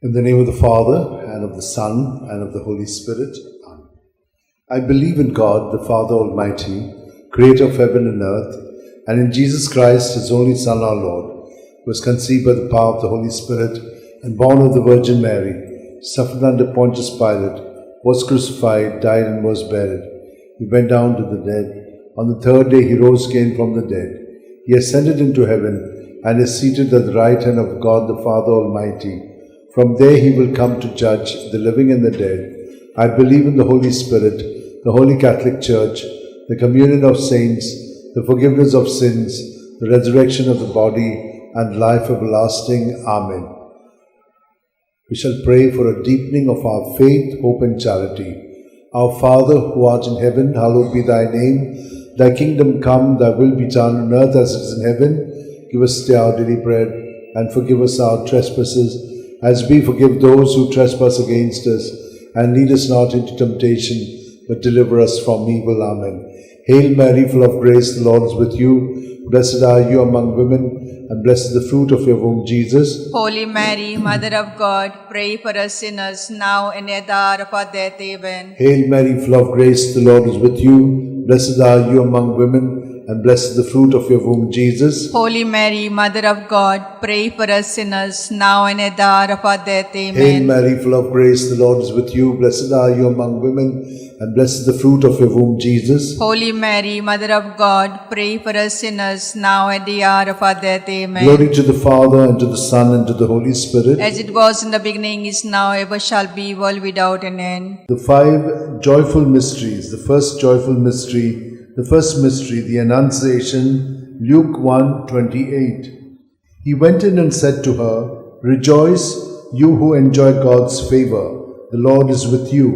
In the name of the Father, and of the Son, and of the Holy Spirit. Amen. I believe in God, the Father Almighty, creator of heaven and earth, and in Jesus Christ, his only Son, our Lord, who was conceived by the power of the Holy Spirit, and born of the Virgin Mary, suffered under Pontius Pilate, was crucified, died, and was buried. He went down to the dead. On the third day he rose again from the dead. He ascended into heaven, and is seated at the right hand of God, the Father Almighty. From there he will come to judge the living and the dead. I believe in the Holy Spirit, the Holy Catholic Church, the communion of saints, the forgiveness of sins, the resurrection of the body, and life everlasting. Amen. We shall pray for a deepening of our faith, hope, and charity. Our Father, who art in heaven, hallowed be thy name. Thy kingdom come, thy will be done on earth as it is in heaven. Give us today our daily bread, and forgive us our trespasses, as we forgive those who trespass against us. And lead us not into temptation, but deliver us from evil. Amen. Hail Mary, full of grace, the Lord is with you. Blessed are you among women, and blessed is the fruit of your womb, Jesus. Holy Mary, Mother of God, pray for us sinners, now and at the hour of our death. Amen. Hail Mary, full of grace, the Lord is with you. Blessed are you among women, and blessed is the fruit of your womb, Jesus. Holy Mary, Mother of God, pray for us sinners, now and at the hour of our death. Amen. Hail Mary, full of grace, the Lord is with you. Blessed are you among women, and blessed is the fruit of your womb, Jesus. Holy Mary, Mother of God, pray for us sinners, now at the hour of our death. Amen. Glory to the Father, and to the Son, and to the Holy Spirit. As it was in the beginning, is now, ever shall be, world without an end. The five joyful mysteries. The first joyful mystery, the Annunciation, Luke 1:28. He went in and said to her, "Rejoice, you who enjoy God's favor. The Lord is with you.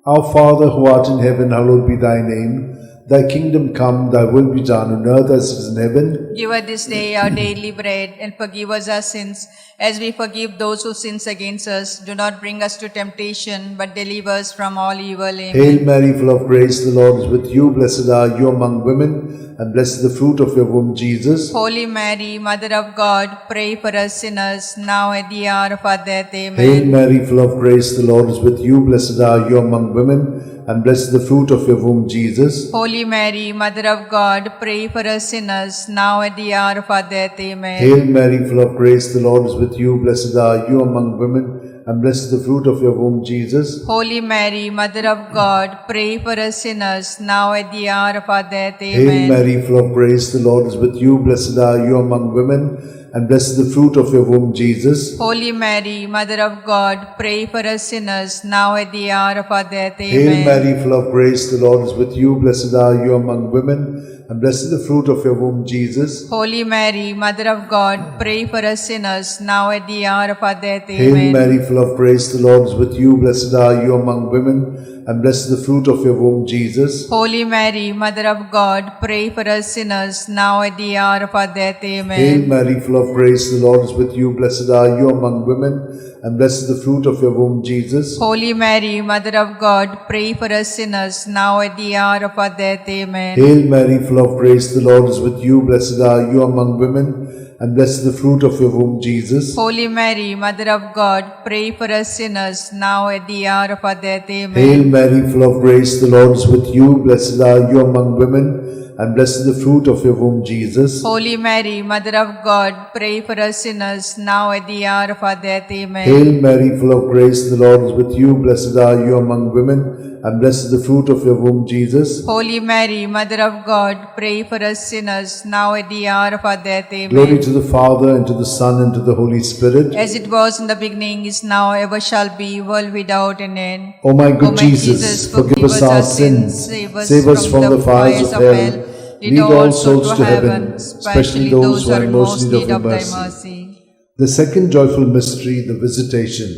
Our Father, who art in heaven, hallowed be thy name. Thy kingdom come, thy will be done on earth as it is in heaven. Give us this day our daily bread, and forgive us our sins, as we forgive those who sin against us. Do not bring us to temptation, but deliver us from all evil. Amen. Hail Mary, full of grace, the Lord is with you. Blessed are you among women, and blessed is the fruit of your womb, Jesus. Holy Mary, Mother of God, pray for us sinners, now at the hour of our death. Amen. Hail Mary, full of grace, the Lord is with you. Blessed are you among women, and blessed is the fruit of your womb, Jesus. Holy Mary, Mother of God, pray for us sinners, now at the hour of our death. Amen. Hail Mary, full of grace, the Lord is with you. Blessed are you among women, and blessed is the fruit of your womb, Jesus. Holy Mary, Mother of God, pray for us sinners, now at the hour of our death. Hail Amen. Mary, full of grace, the Lord is with you. Blessed are you among women, and blessed is the fruit of your womb, Jesus. Holy Mary, Mother of God, pray for us sinners, now at the hour of our death. Amen. Hail Mary, full of grace, the Lord is with you. Blessed are you among women, and blessed is the fruit of your womb, Jesus. Holy Mary, Mother of God, pray for us sinners, now at the hour of our death. Hail Amen. Mary, full of grace, the Lord is with you. Blessed are you among women, and blessed is the fruit of your womb, Jesus. Holy Mary, Mother of God, pray for us sinners, now at the hour of our death. Amen. Hail Mary, full of grace, the Lord is with you. Blessed are you among women, and blessed is the fruit of your womb, Jesus. Holy Mary, Mother of God, pray for us sinners, now at the hour of our death. Amen. Hail Mary, full of grace, the Lord is with you. Blessed are you among women, and blessed is the fruit of your womb, Jesus. Holy Mary, Mother of God, pray for us sinners, now at the hour of our death. Amen. Hail Mary, full of grace, the Lord is with you. Blessed are you among women, and blessed is the fruit of your womb, Jesus. Holy Mary, Mother of God, pray for us sinners, now at the hour of our death. Amen. Hail Mary, full of grace, the Lord is with you. Blessed are you among women, and blessed is the fruit of your womb, Jesus. Holy Mary, Mother of God, pray for us sinners, now at the hour of our death. Amen. Glory to the Father, and to the Son, and to the Holy Spirit. As it was in the beginning, is now, ever shall be, world without an end. O my good O my Jesus, forgive us our sins, save us from the fires of hell, lead all souls to heaven, especially those who are in most need of thy mercy. The second joyful mystery, the Visitation,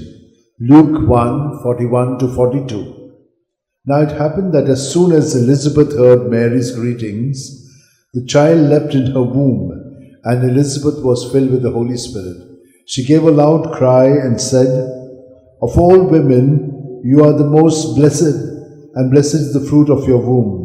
Luke 1:41-42. Now it happened that as soon as Elizabeth heard Mary's greetings, the child leapt in her womb, and Elizabeth was filled with the Holy Spirit. She gave a loud cry and said, "Of all women, you are the most blessed, and blessed is the fruit of your womb.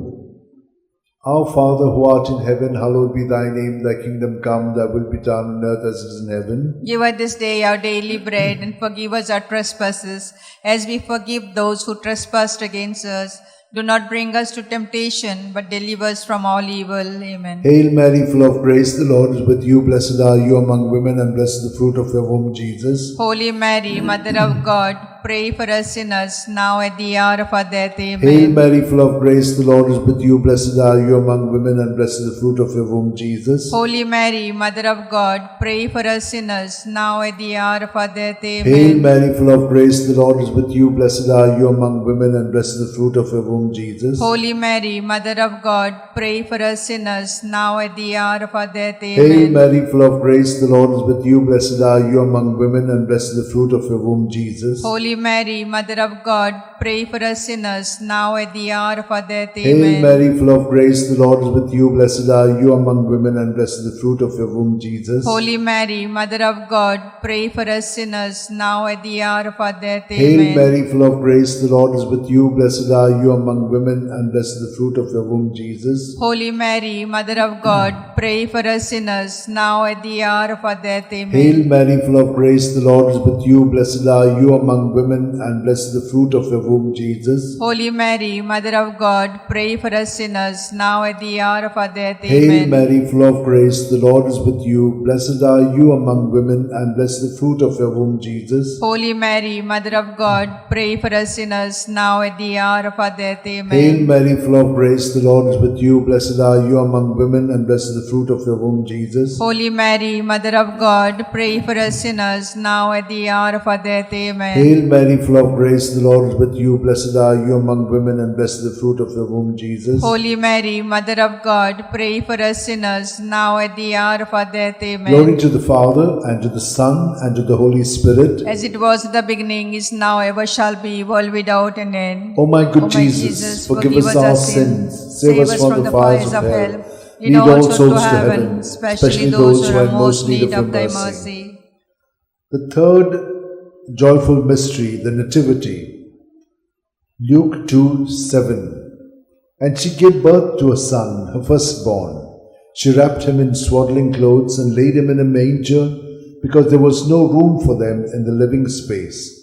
Our Father who art in heaven, hallowed be thy name. Thy kingdom come, thy will be done on earth as it is in heaven. Give us this day our daily bread, and forgive us our trespasses, as we forgive those who trespass against us. Do not bring us to temptation, but deliver us from all evil. Amen. Hail Mary, full of grace, the Lord is with you. Blessed are you among women, and blessed is the fruit of your womb, Jesus. Holy Mary, Mother of God, pray for us sinners, now at the hour of our death. Amen. Hail Mary, full of grace, the Lord is with you. Blessed are you among women, and blessed is the fruit of your womb, Jesus. Holy Mary, Mother of God, pray for us sinners, now at the hour of our death. Amen. Hail Mary, full of grace, the Lord is with you. Blessed are you among women, and blessed is the fruit of your womb, Jesus. Holy Mary, Mother of God, pray for us sinners, now at the hour of our death. Amen. Hail Mary, full of grace, the Lord is with you. Blessed are you among women, and blessed is the fruit of your womb, Jesus. Holy Mary, Mother of God, pray for us sinners, now at the hour of our death. Hail Amen. Mary, full of grace, the Lord is with you. Blessed are you among women, and blessed is the fruit of your womb, Jesus. Holy Mary, Mother of God, pray for us sinners, now at the hour of our death. Hail Amen. Mary, full of grace, the Lord is with you. Blessed are you among women, and blessed is the fruit of your womb, Jesus. Holy Mary, Mother of God, pray for us sinners, now at the hour of our death. Amen. Hail Mary, full of grace, the Lord is with you. Blessed are you among women, and blessed is the fruit of your womb, Jesus. Holy Mary, Mother of God, pray for us sinners, now at the hour of our death. Hail Amen. Mary, full of grace, the Lord is with you. Blessed are you among women, and blessed is the fruit of your womb, Jesus. Holy Mary, Mother of God, pray for us sinners, now at the hour of our death. Amen. Hail Mary, full of grace, the Lord is with you. Blessed are you among women, and blessed is the fruit of your womb, Jesus. Holy Mary, Mother of God, pray for us sinners, now at the hour of our death. Amen. Hail Mary, full of grace, the Lord is with you. Blessed are you among women, and blessed is the fruit of your womb, Jesus. Holy Mary, Mother of God, pray for us sinners, now at the hour of our death. Amen. Glory to the Father, and to the Son, and to the Holy Spirit. As it was in the beginning, is now, ever shall be, world without an end. O my good O my Jesus, forgive us our sins, save us from the fires of hell. Lead all souls to heaven, especially those who are in most need of thy mercy. The third joyful mystery, the Nativity. Luke 2:7. And she gave birth to a son, her firstborn. She wrapped him in swaddling clothes and laid him in a manger, because there was no room for them in the living space.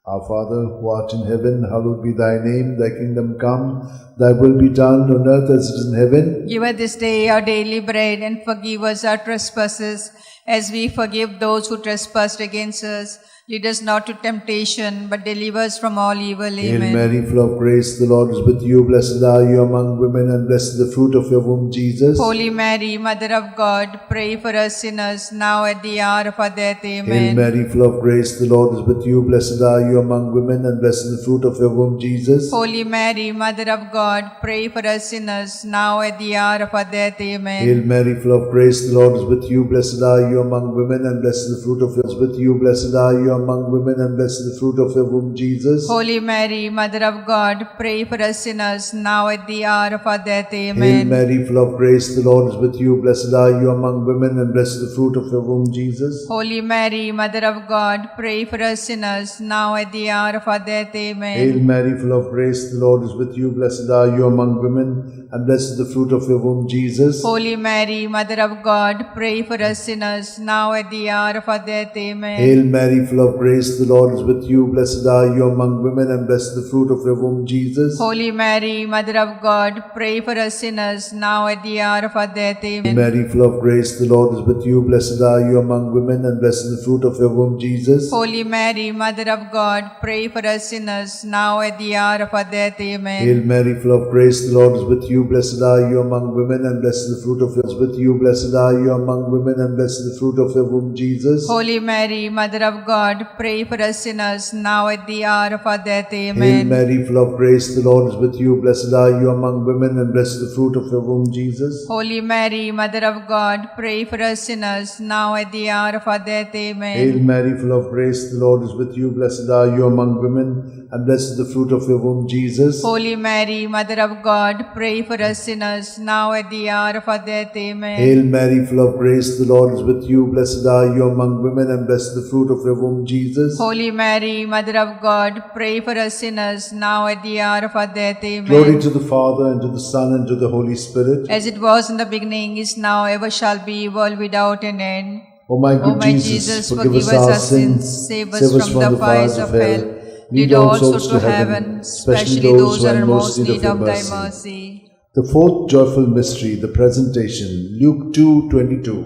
Our Father, who art in heaven, hallowed be thy name. Thy kingdom come, thy will be done on earth as it is in heaven. Give us this day our daily bread, and forgive us our trespasses, as we forgive those who trespass against us. Lead us not to temptation, but deliver us from all evil. Hail Amen. Mary, full of grace, the Lord is with you. Blessed are you among women, and blessed is the fruit of your womb, Jesus. Holy Mary, Mother of God, pray for us sinners, now at the hour of our death. Hail Amen. Mary, full of grace, the Lord is with you. Blessed are you among women, and blessed is the fruit of your womb, Jesus. Holy Mary, Mother of God, pray for us sinners, now at the hour of our death. Amen. Hail Mary, full of grace, the Lord is with you. Blessed are you among women, and blessed is the fruit of your womb, with you. Blessed are you among women, and blessed is the fruit of your womb, Jesus. Holy Mary, Mother of God, pray for us sinners, now at the hour of our death. Hail Amen. Mary, full of grace, the Lord is with you. Blessed are you among women, and blessed is the fruit of your womb, Jesus. Holy Mary, Mother of God, pray for us sinners, now at the hour of our death. Amen. Hail Mary, full of grace, the Lord is with you. Blessed are you among women, and blessed is the fruit of your womb, Jesus. Holy Mary, Mother of God, pray for us sinners, now at the hour of our death. Amen. Hail Mary, full of grace, the Lord is with you. Blessed are you among women, and blessed is the fruit of your womb, Jesus. Holy Mary, Mother of God, pray for us sinners, now at the hour of our death. Hail Amen. Mary, full of grace, the Lord is with you. Blessed are you among women, and blessed is the fruit of your womb, Jesus. Holy Mary, Mother of God, pray for us sinners, now at the hour of our death. Amen. Hail Mary, full of grace, the Lord is with you. Blessed are you among women, and blessed is the fruit of your womb. With you, blessed are you among women, and blessed is the fruit of your womb, Jesus. Holy Mary, Mother of God, pray for us sinners, now at the hour of our death. Hail Amen. Mary, full of grace, the Lord is with you. Blessed are you among women, and blessed is the fruit of your womb, Jesus. Holy Mary, Mother of God, pray for us sinners, now at the hour of our death. Amen. Hail Mary, full of grace, the Lord is with you. Blessed are you among women, and blessed is the fruit of your womb, Jesus. Holy Mary, Mother of God, pray for us sinners, now at the hour of our death. Amen. Hail Mary, full of grace, the Lord is with you. Blessed are you among women, and blessed the fruit of your womb, Jesus. Holy Mary, Mother of God, pray for us sinners, now at the hour of our death. Amen. Glory to the Father, and to the Son, and to the Holy Spirit. As it was in the beginning, is now, ever shall be, world without an end. O my good Jesus, forgive us our sins, save us from the fires of hell. Lead all souls to heaven, especially those who are in most need of thy mercy. The fourth joyful mystery, the presentation, Luke 2:22.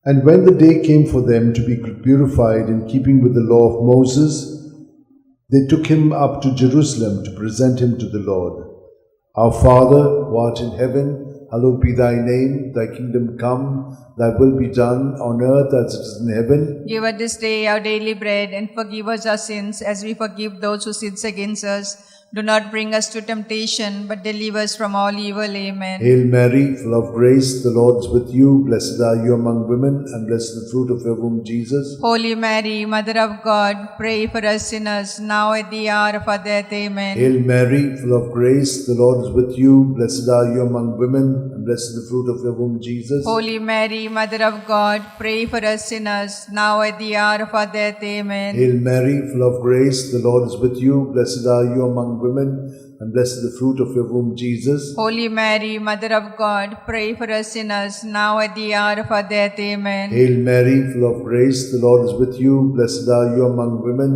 And when the day came for them to be purified in keeping with the law of Moses, they took him up to Jerusalem to present him to the Lord. Our Father, who art in heaven, hallowed be thy name, thy kingdom come, thy will be done on earth as it is in heaven. Give us this day our daily bread, and forgive us our sins as we forgive those who sin against us. Do not bring us to temptation, but deliver us from all evil. Amen. Hail Mary, full of grace, the Lord is with you. Blessed are you among women, and blessed the fruit of your womb, Jesus. Holy Mary, Mother of God, pray for us sinners, now at the hour of our death. Amen. Hail Mary, full of grace, the Lord is with you. Blessed are you among women, and blessed the fruit of your womb, Jesus. Holy Mary, Mother of God, pray for us sinners, now at the hour of our death. Amen. Hail Mary, full of grace, the Lord is with you. Blessed are you among women, and blessed the fruit of your womb, Jesus. Holy Mary, Mother of God, pray for us sinners, now at the hour of our death. Amen. Hail Mary, full of grace, the Lord is with you. Blessed are you among women,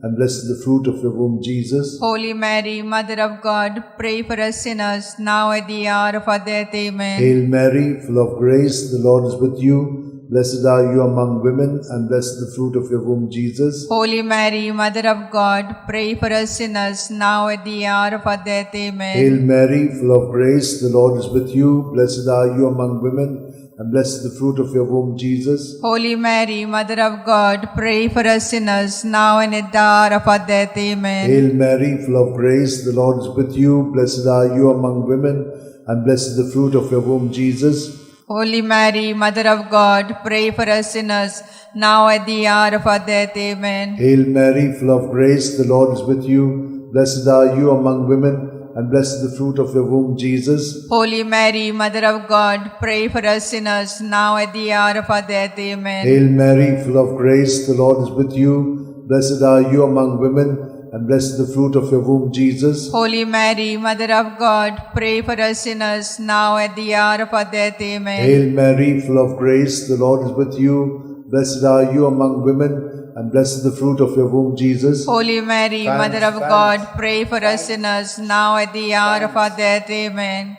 and blessed the fruit of your womb, Jesus. Holy Mary, Mother of God, pray for us sinners, now at the hour of our death. Amen. Hail Mary, full of grace, the Lord is with you. Blessed are you among women, and blessed the fruit of your womb, Jesus. Holy Mary, Mother of God, pray for us sinners, now at the hour of our death. Amen. Hail Mary, full of grace, the Lord is with you. Blessed are you among women, and blessed the fruit of your womb, Jesus. Holy Mary, Mother of God, pray for us sinners, now and at the hour of our death. Amen. Hail Mary, full of grace, the Lord is with you. Blessed are you among women, and blessed the fruit of your womb, Jesus. Holy Mary, Mother of God, pray for us sinners, now at the hour of our death. Amen. Hail Mary, full of grace, the Lord is with you. Blessed are you among women, and blessed the fruit of your womb, Jesus. Holy Mary, Mother of God, pray for us sinners, now at the hour of our death. Amen. Hail Mary, full of grace, the Lord is with you. Blessed are you among women, and blessed the fruit of your womb, Jesus. Holy Mary, Mother of God, pray for us sinners, now at the hour of our death. Amen. Hail Mary, full of grace, the Lord is with you. Blessed are you among women, and blessed the fruit of your womb, Jesus. Holy Mary, Mother of God, pray for us sinners, now at the hour of our death. Amen.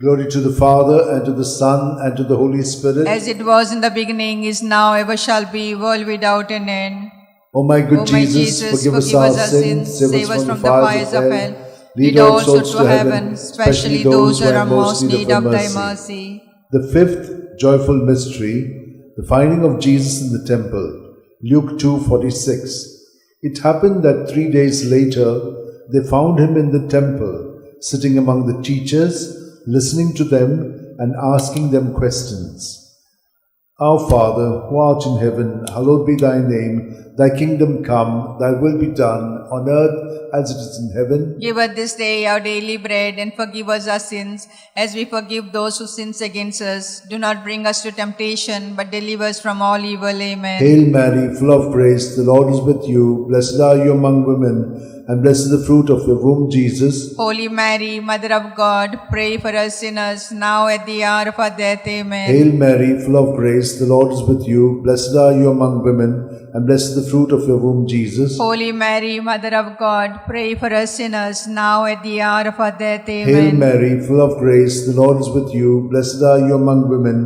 Glory to the Father, and to the Son, and to the Holy Spirit. As it was in the beginning, is now, ever shall be, world without an end. O my good Jesus, forgive us our sins, save us from the fires of hell. Lead all souls to heaven, especially those who are in most need of thy mercy. The fifth joyful mystery, the finding of Jesus in the temple, Luke 2:46. It happened that 3 days later, they found him in the temple, sitting among the teachers, listening to them and asking them questions. Our Father, who art in heaven, hallowed be thy name. Thy kingdom come, thy will be done, on earth as it is in heaven. Give us this day our daily bread, and forgive us our sins, as we forgive those who sin against us. Do not bring us to temptation, but deliver us from all evil. Amen. Hail Mary, full of grace, the Lord is with you. Blessed are you among women, and blessed is the fruit of your womb, Jesus. Holy Mary, Mother of God, pray for us sinners, now at the hour of our death. Amen. Hail Mary, full of grace, the Lord is with you. Blessed are you among women, and blessed is the fruit of your womb, Jesus. Holy Mary, Mother of God, pray for us sinners, now at the hour of our death. Amen. Hail Mary, full of grace, the Lord is with you. Blessed are you among women,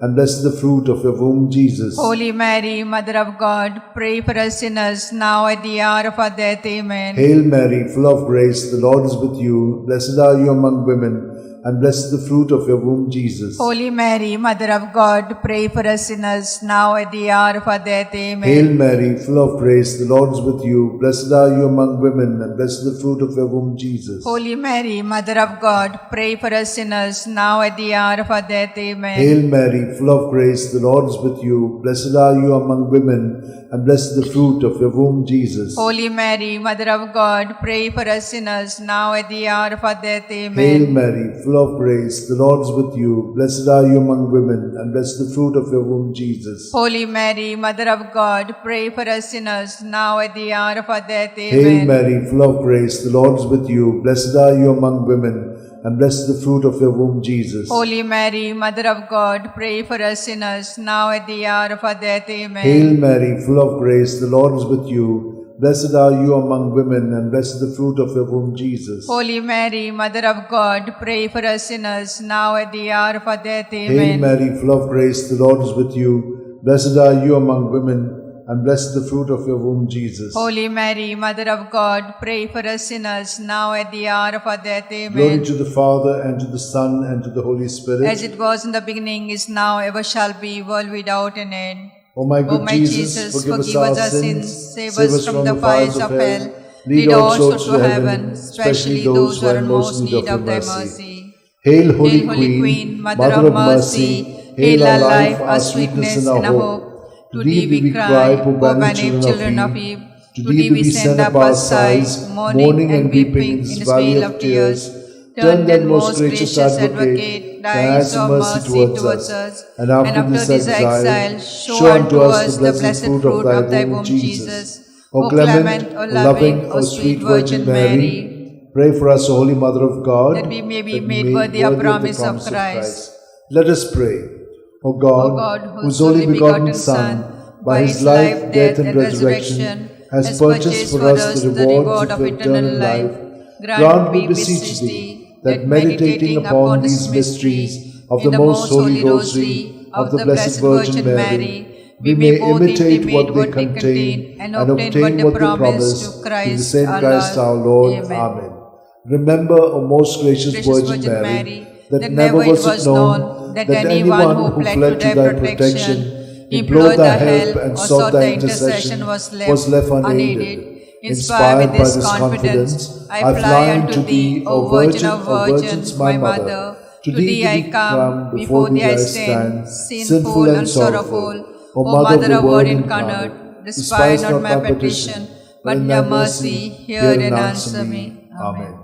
and blessed is the fruit of your womb, Jesus. Holy Mary, Mother of God, pray for us sinners, now at the hour of our death. Amen. Hail Mary, full of grace, the Lord is with you. Blessed are you among women, and blessed the fruit of your womb, Jesus. Holy Mary, Mother of God, pray for us sinners, now at the hour of our death. Amen. Hail Mary, full of grace, the Lord is with you. Blessed are you among women, and blessed the fruit of your womb, Jesus. Holy Mary, Mother of God, pray for us sinners, now at the hour of our death. Amen. Hail Mary, full of grace, the Lord is with you. Blessed are you among women, and blessed the fruit of your womb, Jesus. Holy Mary, Mother of God, pray for us sinners, now at the hour of our death. Amen. Hail Mary, full of grace, the Lord is with you. Blessed are you among women, and blessed the fruit of your womb, Jesus. Holy Mary, Mother of God, pray for us sinners, now at the hour of our death. Amen. Hail Mary, full of grace, the Lord is with you. Blessed are you among women, and blessed the fruit of your womb, Jesus. Holy Mary, Mother of God, pray for us sinners, now at the hour of our death. Amen. Hail Mary, full of grace, the Lord is with you. Blessed are you among women, and blessed the fruit of your womb, Jesus. Holy Mary, Mother of God, pray for us sinners, now at the hour of our death. Amen. Hail Mary, full of grace, the Lord is with you. Blessed are you among women, and blessed the fruit of your womb, Jesus. Holy Mary, Mother of God, pray for us sinners, now at the hour of our death. Amen. Glory to the Father, and to the Son, and to the Holy Spirit. As it was in the beginning, is now, ever shall be, world without an end. O my good Jesus, forgive us our sins, save us from the fires of hell. Lead all souls to heaven, especially those who are in most need of thy mercy. Hail, Holy Holy Queen, Mother of mercy, hail our life, our sweetness, and our hope. To thee we cry, poor banished children of Eve. To thee we send up our sighs, mourning and weeping in this vale of tears. Turn then, most gracious Advocate, thy eyes of mercy towards us, and after this exile, show unto us the blessed fruit of thy womb, Jesus. O clement, O loving, O sweet Virgin Mary, pray for us, O Holy Mother of God, that we may be made worthy of promise of Christ. Let us pray. O God, whose only begotten Son, by his life, death, and resurrection, has purchased for us the rewards of eternal life, grant, we beseech thee, that meditating upon these mysteries of the most holy Rosary of the Blessed Virgin Mary, we may imitate what they contain and obtain what they promise through the same Christ our Lord. Amen. Remember, O most gracious Virgin Mary, that never was it known that anyone who fled to thy protection, implored thy help, and sought thy intercession was left unaided. Inspired by this confidence, I fly unto thee, O Virgin of Virgins, my Mother. To thee I come, before thee I stand, sinful and sorrowful. O Mother of Word incarnate, despise not my petition, but in thy mercy hear and answer me. Amen.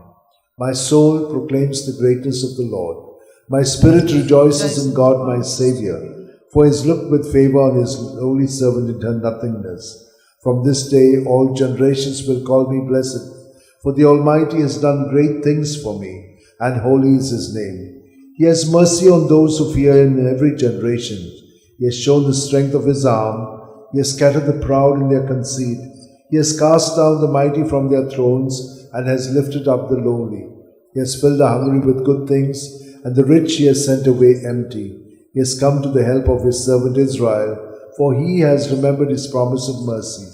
My soul proclaims the greatness of the Lord. My spirit rejoices in God my Xavier, for he has looked with favor on his holy servant in her nothingness. From this day all generations will call me blessed, for the Almighty has done great things for me, and holy is his name. He has mercy on those who fear him in every generation. He has shown the strength of his arm. He has scattered the proud in their conceit. He has cast down the mighty from their thrones, and has lifted up the lowly. He has filled the hungry with good things, and the rich he has sent away empty. He has come to the help of his servant Israel, for he has remembered his promise of mercy,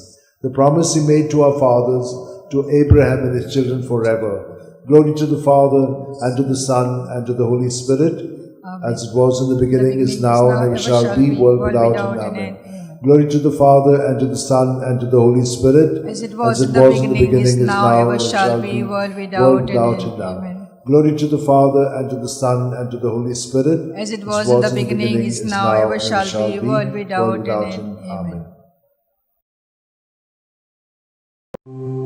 the promise he made to our fathers, to Abraham and his children forever. Glory to the Father, and to the Son, and to the Holy Spirit, as it was in the beginning, is now, and ever shall be, world without end. Amen. Glory to the Father, and to the Son, and to the Holy Spirit, as it was in the beginning, is now, ever shall be, world without end. Amen. Glory to the Father, and to the Son, and to the Holy Spirit, as it was in the beginning, is now, ever shall be, world without end. Amen.